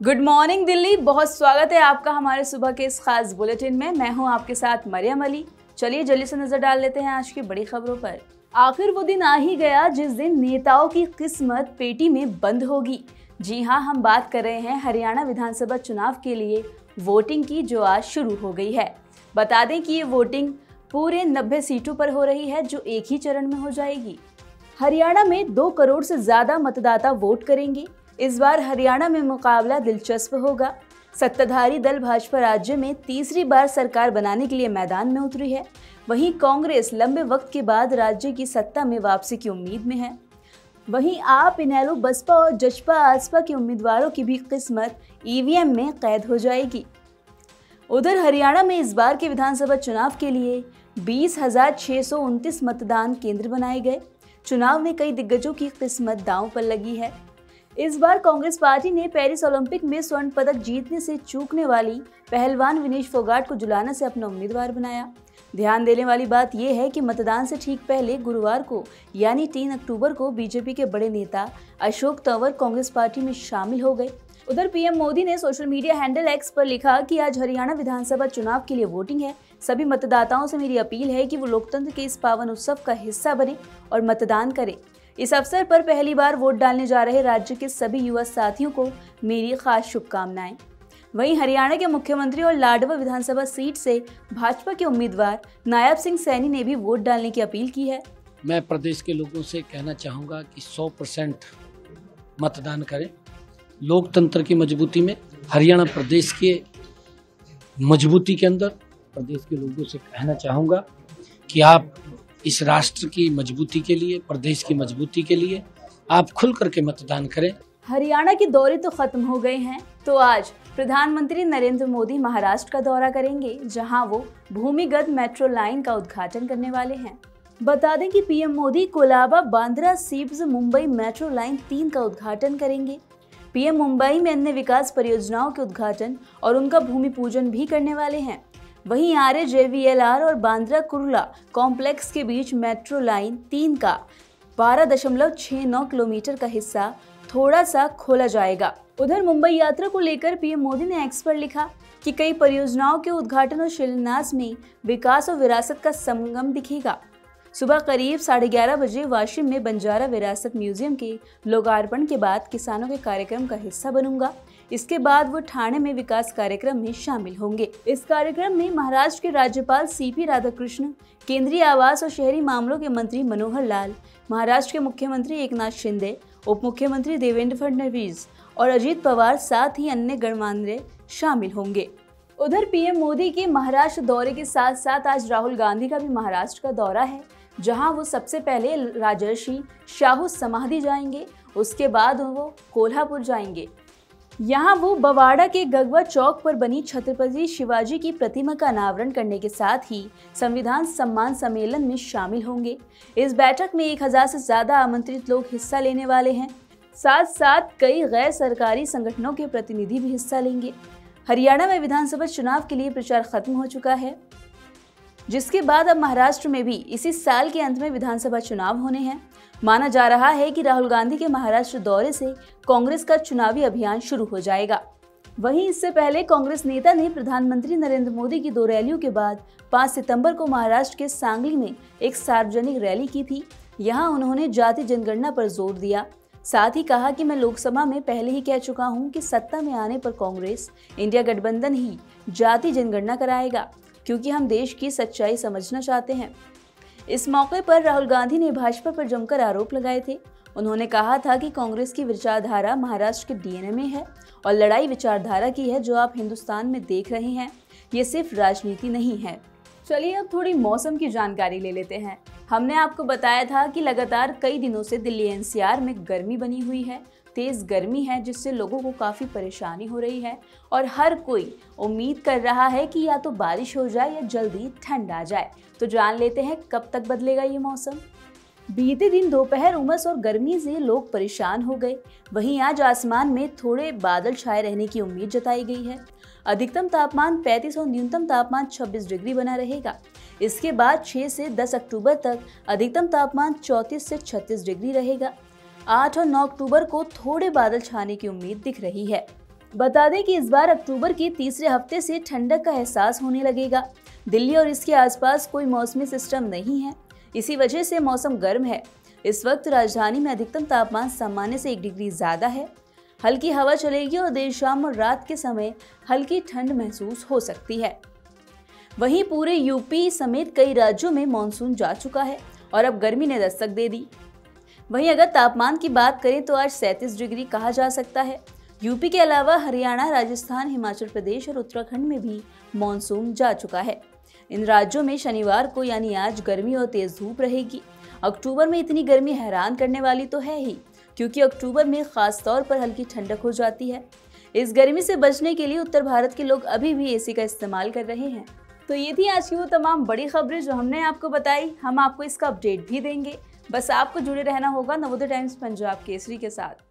Good morning Delhi. बहुत स्वागत है आपका हमारे सुबह के इस खास बुलेटिन में। मैं हूं आपके साथ मरियम अली। चलिए जल्दी से नजर डाल लेते हैं आज की बड़ी खबरों पर। आखिर वो दिन आ ही गया जिस दिन नेताओं की किस्मत पेटी में बंद होगी। जी हां, हम बात कर रहे हैं हरियाणा विधानसभा चुनाव के लिए वोटिंग की, जो आज शुरू हो गई है। बता दें कि ये वोटिंग पूरे 90 सीटों पर हो रही है, जो एक ही चरण में हो जाएगी। हरियाणा में 2 करोड़ से ज्यादा मतदाता वोट करेंगे। इस बार हरियाणा में मुकाबला दिलचस्प होगा। सत्ताधारी दल भाजपा राज्य में तीसरी बार सरकार बनाने के लिए मैदान में उतरी है। वहीं कांग्रेस लंबे वक्त के बाद राज्य की सत्ता में वापसी की उम्मीद में है। वहीं आप, इनेलो, बसपा और जसपा आसपा के उम्मीदवारों की भी किस्मत ईवीएम में कैद हो जाएगी। उधर हरियाणा में इस बार के विधानसभा चुनाव के लिए 20,629 मतदान केंद्र बनाए गए। चुनाव में कई दिग्गजों की किस्मत दांव पर लगी है। इस बार कांग्रेस पार्टी ने पेरिस ओलंपिक में स्वर्ण पदक जीतने से चूकने वाली पहलवान विनेश फोगाट को जुलाना से अपना उम्मीदवार बनाया। ध्यान देने वाली बात यह है कि मतदान से ठीक पहले गुरुवार को यानी 3 अक्टूबर को बीजेपी के बड़े नेता अशोक तंवर कांग्रेस पार्टी में शामिल हो गए। उधर पीएम मोदी ने सोशल मीडिया हैंडल एक्स पर लिखा कि आज हरियाणा विधानसभा चुनाव के लिए वोटिंग है। सभी मतदाताओं से मेरी अपील है कि वो लोकतंत्र के इस पावन उत्सव का हिस्सा बने और मतदान करें। इस अवसर पर पहली बार वोट डालने जा रहे राज्य के सभी युवा साथियों को मेरी खास शुभकामनाएं। वहीं हरियाणा के मुख्यमंत्री और लाडवा विधानसभा सीट से भाजपा के उम्मीदवार नायब सिंह सैनी ने भी वोट डालने की अपील की है। मैं प्रदेश के लोगों से कहना चाहूँगा कि 100% मतदान करें। लोकतंत्र की मजबूती में, हरियाणा प्रदेश के मजबूती के अंदर प्रदेश के लोगों से कहना चाहूँगा कि आप इस राष्ट्र की मजबूती के लिए, प्रदेश की मजबूती के लिए आप खुल करके मतदान करें। हरियाणा के दौरे तो खत्म हो गए हैं, तो आज प्रधानमंत्री नरेंद्र मोदी महाराष्ट्र का दौरा करेंगे, जहां वो भूमिगत मेट्रो लाइन का उद्घाटन करने वाले हैं। बता दें कि PM Modi Colaba, Bandra, SEEPZ, Mumbai metro line 3 का उद्घाटन करेंगे। पीएम मुंबई में अन्य विकास परियोजनाओं के उद्घाटन और उनका भूमि पूजन भी करने वाले हैं। वहीं आर्य JVLR और बांद्रा कुर्ला कॉम्प्लेक्स के बीच मेट्रो लाइन 3 का 12.69 किलोमीटर का हिस्सा थोड़ा सा खोला जाएगा। उधर मुंबई यात्रा को लेकर पीएम मोदी ने एक्स पर लिखा कि कई परियोजनाओं के उद्घाटन और शिलान्यास में विकास और विरासत का संगम दिखेगा। सुबह करीब 11:30 बजे वाशिम में बंजारा विरासत म्यूजियम के लोकार्पण के बाद किसानों के कार्यक्रम का हिस्सा बनूंगा। इसके बाद वो ठाणे में विकास कार्यक्रम में शामिल होंगे। इस कार्यक्रम में महाराष्ट्र के राज्यपाल CP राधाकृष्ण, केंद्रीय आवास और शहरी मामलों के मंत्री मनोहर लाल, महाराष्ट्र के मुख्यमंत्री एकनाथ शिंदे, उप मुख्यमंत्री देवेंद्र फडणवीस और अजीत पवार, साथ ही अन्य गणमान्य शामिल होंगे। उधर पीएम मोदी के महाराष्ट्र दौरे के साथ साथ आज राहुल गांधी का भी महाराष्ट्र का दौरा है, जहां वो सबसे पहले राजर्षि शाहू समाधि जाएंगे। उसके बाद वो कोल्हापुर जाएंगे। यहाँ वो बवाड़ा के गगवा चौक पर बनी छत्रपति शिवाजी की प्रतिमा का अनावरण करने के साथ ही संविधान सम्मान सम्मेलन में शामिल होंगे। इस बैठक में 1000 से ज्यादा आमंत्रित लोग हिस्सा लेने वाले हैं। साथ साथ कई गैर सरकारी संगठनों के प्रतिनिधि भी हिस्सा लेंगे। हरियाणा में विधानसभा चुनाव के लिए प्रचार खत्म हो चुका है, जिसके बाद अब महाराष्ट्र में भी इसी साल के अंत में विधानसभा चुनाव होने हैं। माना जा रहा है कि राहुल गांधी के महाराष्ट्र दौरे से कांग्रेस का चुनावी अभियान शुरू हो जाएगा। वहीं इससे पहले कांग्रेस नेता ने प्रधानमंत्री नरेंद्र मोदी की 2 रैलियों के बाद 5 सितंबर को महाराष्ट्र के सांगली में एक सार्वजनिक रैली की थी। यहां उन्होंने जाति जनगणना पर जोर दिया। साथ ही कहा कि मैं लोकसभा में पहले ही कह चुका हूं कि सत्ता में आने पर कांग्रेस इंडिया गठबंधन ही जाति जनगणना कराएगा, क्योंकि हम देश की सच्चाई समझना चाहते हैं। इस मौके पर राहुल गांधी ने भाजपा पर जमकर आरोप लगाए थे। उन्होंने कहा था कि कांग्रेस की विचारधारा महाराष्ट्र के DNA में है और लड़ाई विचारधारा की है जो आप हिंदुस्तान में देख रहे हैं। ये सिर्फ राजनीति नहीं है। चलिए अब थोड़ी मौसम की जानकारी ले लेते हैं। हमने आपको बताया था कि लगातार कई दिनों से दिल्ली NCR में गर्मी बनी हुई है। तेज गर्मी है, जिससे लोगों को काफ़ी परेशानी हो रही है और हर कोई उम्मीद कर रहा है कि या तो बारिश हो जाए या जल्दी ठंड आ जाए। तो जान लेते हैं कब तक बदलेगा ये मौसम। बीते दिन दोपहर उमस और गर्मी से लोग परेशान हो गए। वहीं आज आसमान में थोड़े बादल छाए रहने की उम्मीद जताई गई है। अधिकतम तापमान 35 और न्यूनतम तापमान 26 डिग्री बना रहेगा। इसके बाद 6 से 10 अक्टूबर तक अधिकतम तापमान 34 से 36 डिग्री रहेगा। 8 और 9 अक्टूबर को थोड़े बादल छाने की उम्मीद दिख रही है। बता दें कि इस बार अक्टूबर के तीसरे हफ्ते से ठंडक का एहसास होने लगेगा। दिल्ली और इसके आसपास कोई मौसमी सिस्टम नहीं है, इसी वजह से मौसम गर्म है। इस वक्त राजधानी में अधिकतम तापमान सामान्य से 1 डिग्री ज्यादा है। हल्की हवा चलेगी और देर शाम और रात के समय हल्की ठंड महसूस हो सकती है। वहीं पूरे यूपी समेत कई राज्यों में मानसून जा चुका है और अब गर्मी ने दस्तक दे दी। वहीं अगर तापमान की बात करें तो आज 37 डिग्री कहा जा सकता है। यूपी के अलावा हरियाणा, राजस्थान, हिमाचल प्रदेश और उत्तराखंड में भी मानसून जा चुका है। इन राज्यों में शनिवार को यानी आज गर्मी और तेज धूप रहेगी। अक्टूबर में इतनी गर्मी हैरान करने वाली तो है ही, क्योंकि अक्टूबर में खास तौर पर हल्की ठंडक हो जाती है। इस गर्मी से बचने के लिए उत्तर भारत के लोग अभी भी एसी का इस्तेमाल कर रहे हैं। तो ये थी आज की वो तमाम बड़ी खबरें जो हमने आपको बताई। हम आपको इसका अपडेट भी देंगे, बस आपको जुड़े रहना होगा नवोदय टाइम्स पंजाब केसरी के साथ।